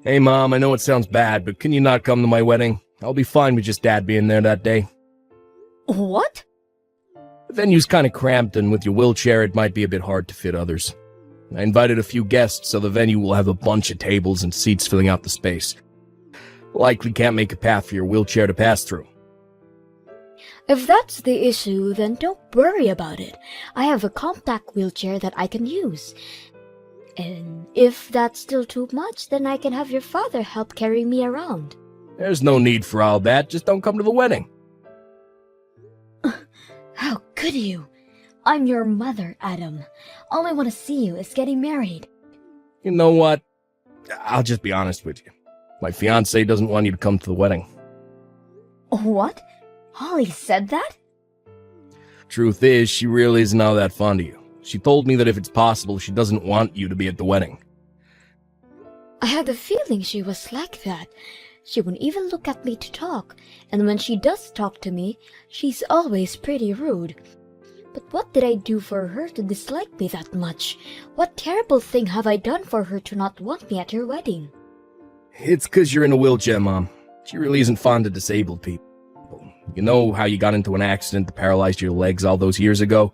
Hey, Mom, I know it sounds bad, but can you not come to my wedding? I'll be fine with just Dad being there that day. What? The venue's kind of cramped, and with your wheelchair, it might be a bit hard to fit others. I invited a few guests, so the venue will have a bunch of tables and seats filling out the space. Likely can't make a path for your wheelchair to pass through. If that's the issue, then don't worry about it. I have a compact wheelchair that I can use. And if that's still too much, then I can have your father help carry me around. There's no need for all that, just don't come to the wedding. How could you? I'm your mother, Adam. All I want to see you is getting married. You know what? I'll just be honest with you. My fiancé doesn't want you to come to the wedding. What? Holly said that? Truth is, she really isn't all that fond of you. She told me that if it's possible, she doesn't want you to be at the wedding. I had a feeling she was like that. She wouldn't even look at me to talk, and when she does talk to me, she's always pretty rude. But what did I do for her to dislike me that much? What terrible thing have I done for her to not want me at her wedding? It's 'cause you're in a wheelchair, Mom. She really isn't fond of disabled people. You know how you got into an accident that paralyzed your legs all those years ago?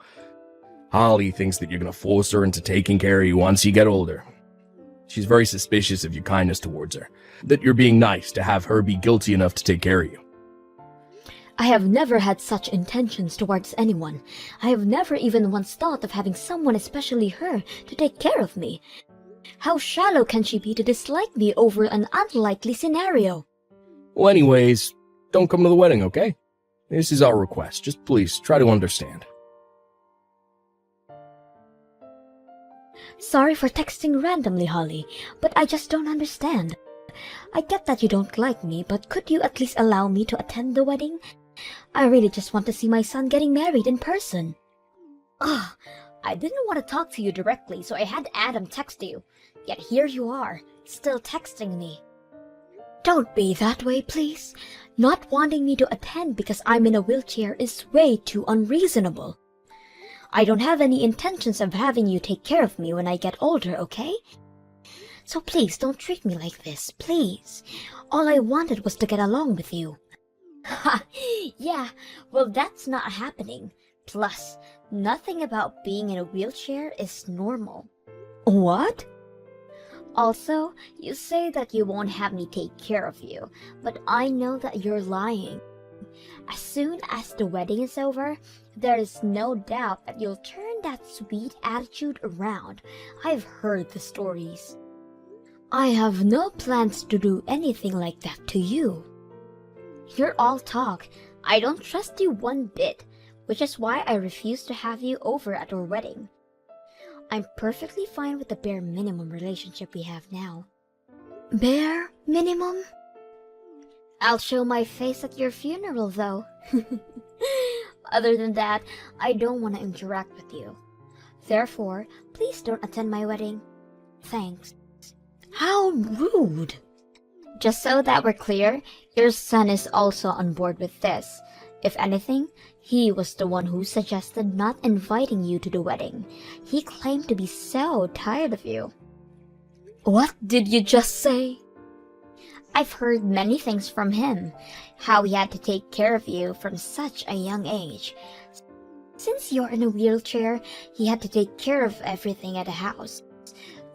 Holly thinks that you're going to force her into taking care of you once you get older. She's very suspicious of your kindness towards her, that you're being nice to have her be guilty enough to take care of you. I have never had such intentions towards anyone. I have never even once thought of having someone, especially her, to take care of me. How shallow can she be to dislike me over an unlikely scenario? Well, anyways, don't come to the wedding, okay? This is our request. Just please try to understand. Sorry for texting randomly, Holly, but I just don't understand. I get that you don't like me, but could you at least allow me to attend the wedding? I really just want to see my son getting married in person. Ugh, I didn't want to talk to you directly, so I had Adam text you. Yet here you are, still texting me. Don't be that way, please. Not wanting me to attend because I'm in a wheelchair is way too unreasonable. I don't have any intentions of having you take care of me when I get older, okay? So please don't treat me like this, please. All I wanted was to get along with you. Ha! Yeah, well that's not happening. Plus, nothing about being in a wheelchair is normal. What? Also, you say that you won't have me take care of you, but I know that you're lying. As soon as the wedding is over, there is no doubt that you'll turn that sweet attitude around. I've heard the stories. I have no plans to do anything like that to you. You're all talk. I don't trust you one bit, which is why I refuse to have you over at our wedding. I'm perfectly fine with the bare minimum relationship we have now. Bare minimum? I'll show my face at your funeral, though. Other than that, I don't want to interact with you. Therefore, please don't attend my wedding. Thanks. How rude! Just so that we're clear, your son is also on board with this. If anything, he was the one who suggested not inviting you to the wedding. He claimed to be so tired of you. What did you just say? I've heard many things from him. How he had to take care of you from such a young age. Since you're in a wheelchair, he had to take care of everything at the house.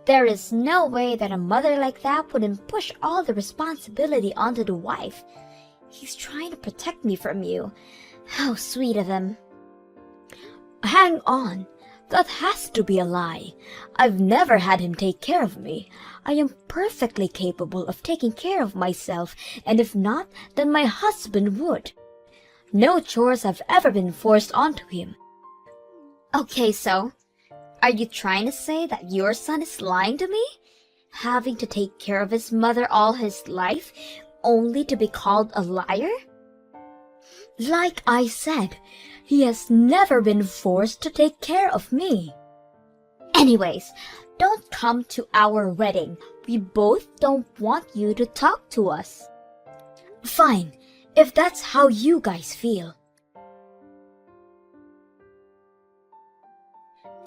There is no way that a mother like that wouldn't push all the responsibility onto the wife. He's trying to protect me from you. How sweet of him. Hang on. That has to be a lie. I've never had him take care of me. I am perfectly capable of taking care of myself, and if not, then my husband would. No chores have ever been forced onto him. Okay, so, are you trying to say that your son is lying to me? Having to take care of his mother all his life, only to be called a liar? Like I said, he has never been forced to take care of me. Anyways, don't come to our wedding. We both don't want you to talk to us. Fine, if that's how you guys feel.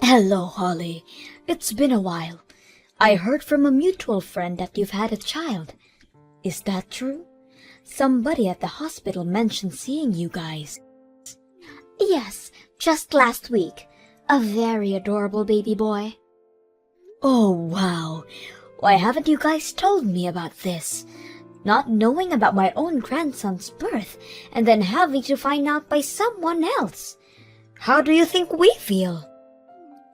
Hello, Holly. It's been a while. I heard from a mutual friend that you've had a child. Is that true? Somebody at the hospital mentioned seeing you guys. Yes, just last week. A very adorable baby boy. Oh, wow. Why haven't you guys told me about this? Not knowing about my own grandson's birth and then having to find out by someone else. How do you think we feel?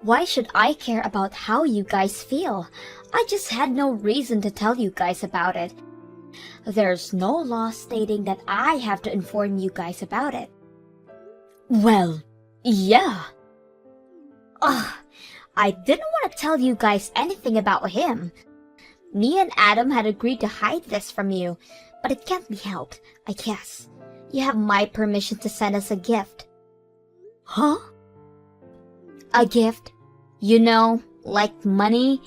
Why should I care about how you guys feel? I just had no reason to tell you guys about it. There's no law stating that I have to inform you guys about it. Well, yeah. Ugh, I didn't want to tell you guys anything about him. Me and Adam had agreed to hide this from you, but it can't be helped, I guess. You have my permission to send us a gift. Huh? A gift? You know, like money?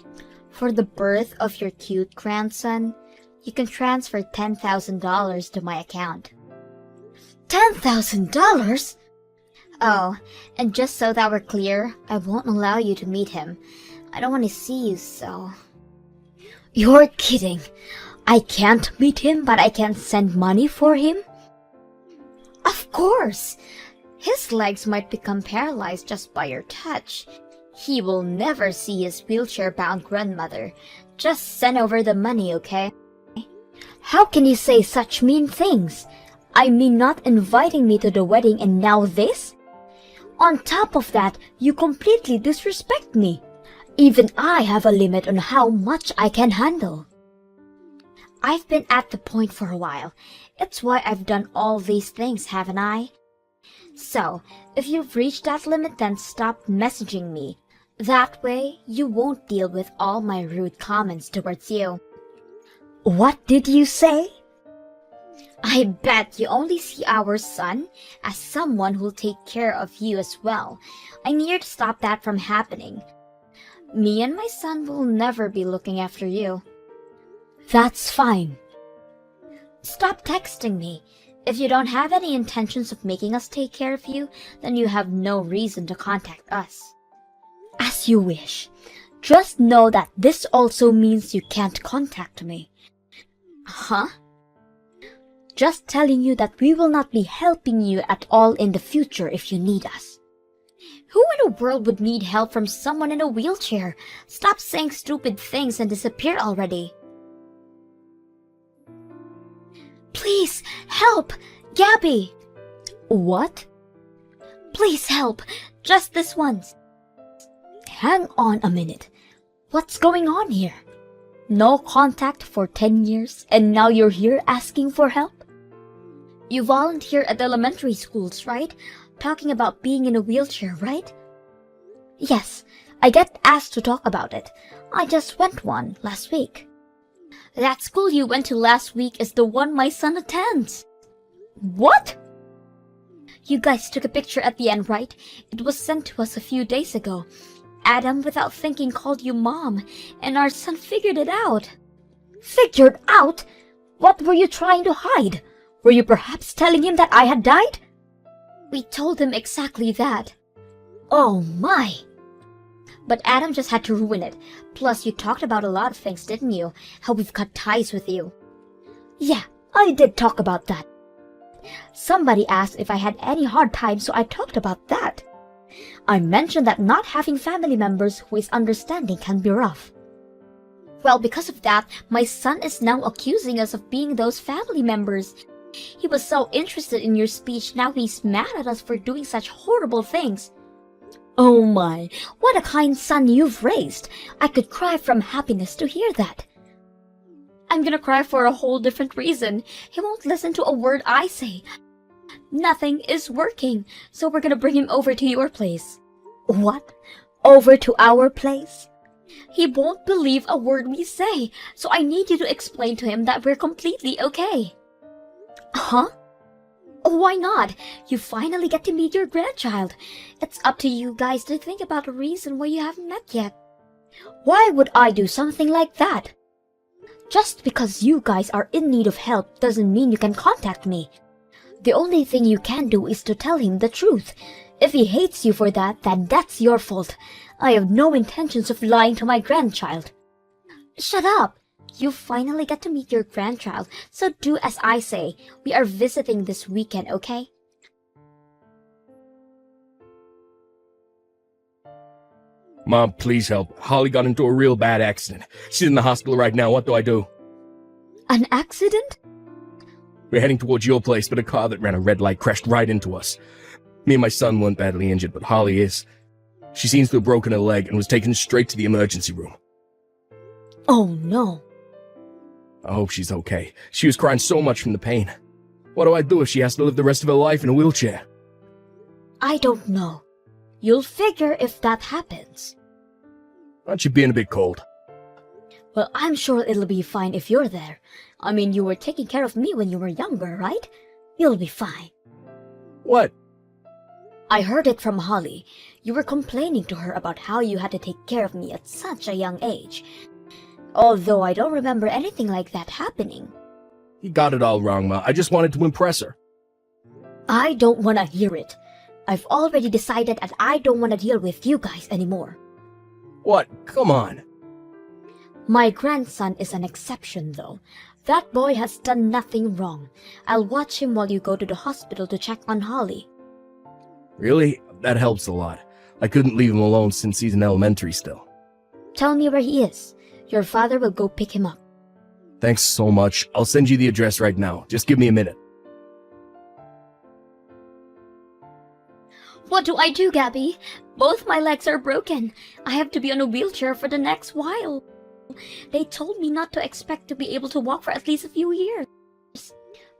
For the birth of your cute grandson, you can transfer $10,000 to my account. $10,000? Oh, and just so that we're clear, I won't allow you to meet him. I don't want to see you, so... You're kidding. I can't meet him, but I can send money for him? Of course. His legs might become paralyzed just by your touch. He will never see his wheelchair-bound grandmother. Just send over the money, okay? How can you say such mean things? I mean not inviting me to the wedding and now this? On top of that, you completely disrespect me. Even I have a limit on how much I can handle. I've been at the point for a while. It's why I've done all these things, haven't I? So, if you've reached that limit, then stop messaging me. That way, you won't deal with all my rude comments towards you. What did you say? I bet you only see our son as someone who'll take care of you as well. I'm here to stop that from happening. Me and my son will never be looking after you. That's fine. Stop texting me. If you don't have any intentions of making us take care of you, then you have no reason to contact us. As you wish. Just know that this also means you can't contact me. Huh? Just telling you that we will not be helping you at all in the future if you need us. Who in the world would need help from someone in a wheelchair? Stop saying stupid things and disappear already. Please, help! Gabby! What? Please help! Just this once. Hang on a minute. What's going on here? No contact for 10 years and now you're here asking for help? You volunteer at elementary schools, right? Talking about being in a wheelchair, right? Yes, I get asked to talk about it. I just went one last week. That school you went to last week is the one my son attends. What? You guys took a picture at the end, right? It was sent to us a few days ago. Adam, without thinking, called you Mom, and our son figured it out. Figured out? What were you trying to hide? Were you perhaps telling him that I had died? We told him exactly that. Oh my! But Adam just had to ruin it. Plus, you talked about a lot of things, didn't you? How we've cut ties with you. Yeah, I did talk about that. Somebody asked if I had any hard times, so I talked about that. I mentioned that not having family members who is understanding can be rough. Well, because of that, my son is now accusing us of being those family members. He was so interested in your speech, now he's mad at us for doing such horrible things. Oh my, what a kind son you've raised. I could cry from happiness to hear that. I'm gonna cry for a whole different reason. He won't listen to a word I say. Nothing is working, so we're gonna bring him over to your place. What? Over to our place? He won't believe a word we say, so I need you to explain to him that we're completely okay. Huh? Why not? You finally get to meet your grandchild. It's up to you guys to think about a reason why you haven't met yet. Why would I do something like that? Just because you guys are in need of help doesn't mean you can contact me. The only thing you can do is to tell him the truth. If he hates you for that, then that's your fault. I have no intentions of lying to my grandchild. Shut up! You finally get to meet your grandchild, so do as I say. We are visiting this weekend, okay? Mom, please help. Holly got into a real bad accident. She's in the hospital right now. What do I do? An accident? We're heading towards your place, but a car that ran a red light crashed right into us. Me and my son weren't badly injured, but Holly is. She seems to have broken her leg and was taken straight to the emergency room. Oh no. I hope she's okay. She was crying so much from the pain. What do I do if she has to live the rest of her life in a wheelchair? I don't know. You'll figure if that happens. Aren't you being a bit cold? Well, I'm sure it'll be fine if you're there. I mean, you were taking care of me when you were younger, right? You'll be fine. What? I heard it from Holly. You were complaining to her about how you had to take care of me at such a young age. Although I don't remember anything like that happening. You got it all wrong, Ma. I just wanted to impress her. I don't want to hear it. I've already decided that I don't want to deal with you guys anymore. What? Come on. My grandson is an exception, though. That boy has done nothing wrong. I'll watch him while you go to the hospital to check on Holly. Really? That helps a lot. I couldn't leave him alone since he's in elementary still. Tell me where he is. Your father will go pick him up. Thanks so much. I'll send you the address right now. Just give me a minute. What do I do, Gabby? Both my legs are broken. I have to be on a wheelchair for the next while. They told me not to expect to be able to walk for at least a few years.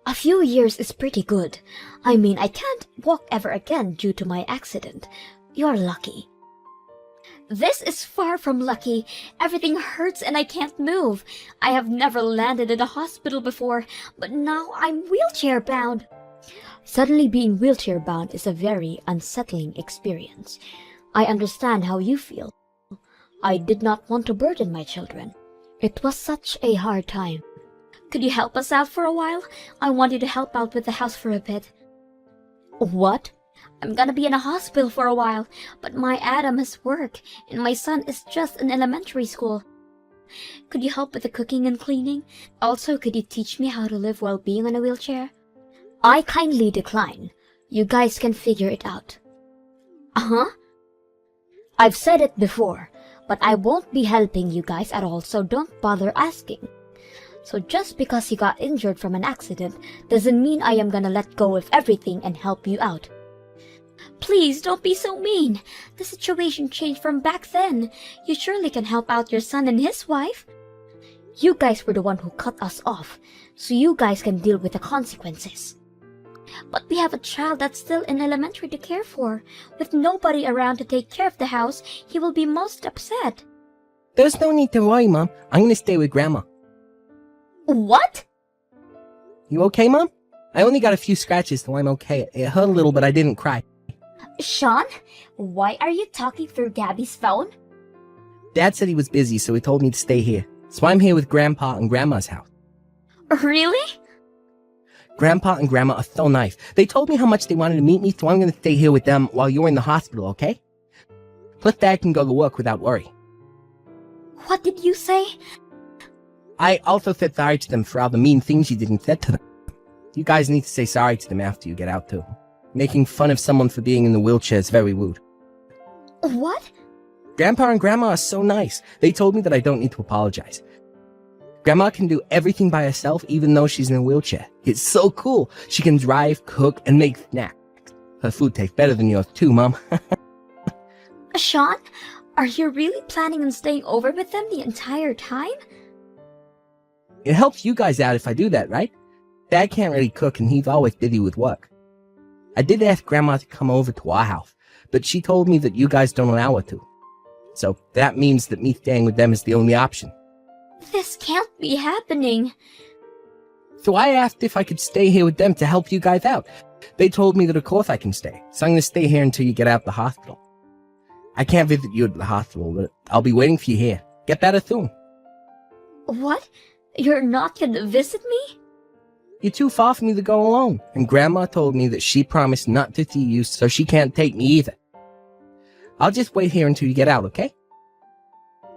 A few years is pretty good. I mean, I can't walk ever again due to my accident. You're lucky. This is far from lucky. Everything hurts and I can't move. I have never landed in a hospital before, but now I'm wheelchair bound. Suddenly being wheelchair bound is a very unsettling experience. I understand how you feel. I did not want to burden my children. It was such a hard time. Could you help us out for a while? I want you to help out with the house for a bit. What? I'm gonna be in a hospital for a while, but my Adam has work, and my son is just in elementary school. Could you help with the cooking and cleaning? Also, could you teach me how to live while being on a wheelchair? I kindly decline. You guys can figure it out. Uh-huh. I've said it before, but I won't be helping you guys at all, so don't bother asking. So just because you got injured from an accident doesn't mean I am gonna let go of everything and help you out. Please don't be so mean. The situation changed from back then. You surely can help out your son and his wife. You guys were the one who cut us off, so you guys can deal with the consequences. But we have a child that's still in elementary to care for. With nobody around to take care of the house, he will be most upset. There's no need to worry, Mom. I'm gonna stay with Grandma. What? You okay, Mom? I only got a few scratches, so I'm okay. It hurt a little, but I didn't cry. Sean, why are you talking through Gabby's phone? Dad said he was busy, so he told me to stay here. So I'm here with Grandpa and Grandma's house. Really? Grandpa and Grandma are so nice. They told me how much they wanted to meet me, so I'm gonna stay here with them while you're in the hospital, okay? Plus Dad can go to work without worry. What did you say? I also said sorry to them for all the mean things you did and said to them. You guys need to say sorry to them after you get out, too. Making fun of someone for being in the wheelchair is very rude. What? Grandpa and Grandma are so nice. They told me that I don't need to apologize. Grandma can do everything by herself, even though she's in a wheelchair. It's so cool. She can drive, cook, and make snacks. Her food tastes better than yours, too, Mom. Sean, are you really planning on staying over with them the entire time? It helps you guys out if I do that, right? Dad can't really cook, and he's always busy with work. I did ask Grandma to come over to our house, but she told me that you guys don't allow her to. So that means that me staying with them is the only option. This can't be happening. So I asked if I could stay here with them to help you guys out. They told me that of course I can stay, so I'm going to stay here until you get out of the hospital. I can't visit you at the hospital, but I'll be waiting for you here. Get better soon. What? You're not gonna visit me? You're too far for me to go alone, and Grandma told me that she promised not to see you, so she can't take me either. I'll just wait here until you get out, okay?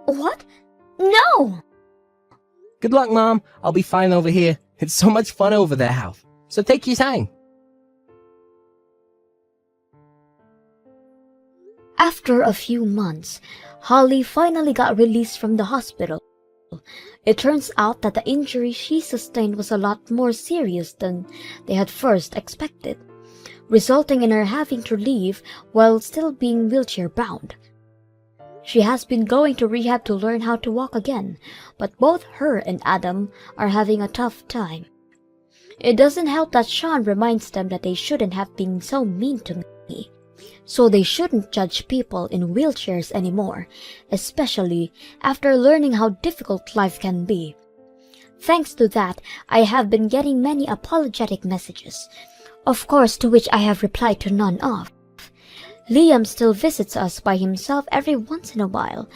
What? No! Good luck, Mom. I'll be fine over here. It's so much fun over there, house. So take your time. After a few months, Holly finally got released from the hospital. It turns out that the injury she sustained was a lot more serious than they had first expected, resulting in her having to leave while still being wheelchair-bound. She has been going to rehab to learn how to walk again, but both her and Adam are having a tough time. It doesn't help that Sean reminds them that they shouldn't have been so mean to me, so they shouldn't judge people in wheelchairs anymore, especially after learning how difficult life can be. Thanks to that, I have been getting many apologetic messages, of course to which I have replied to none of. Liam still visits us by himself every once in a while.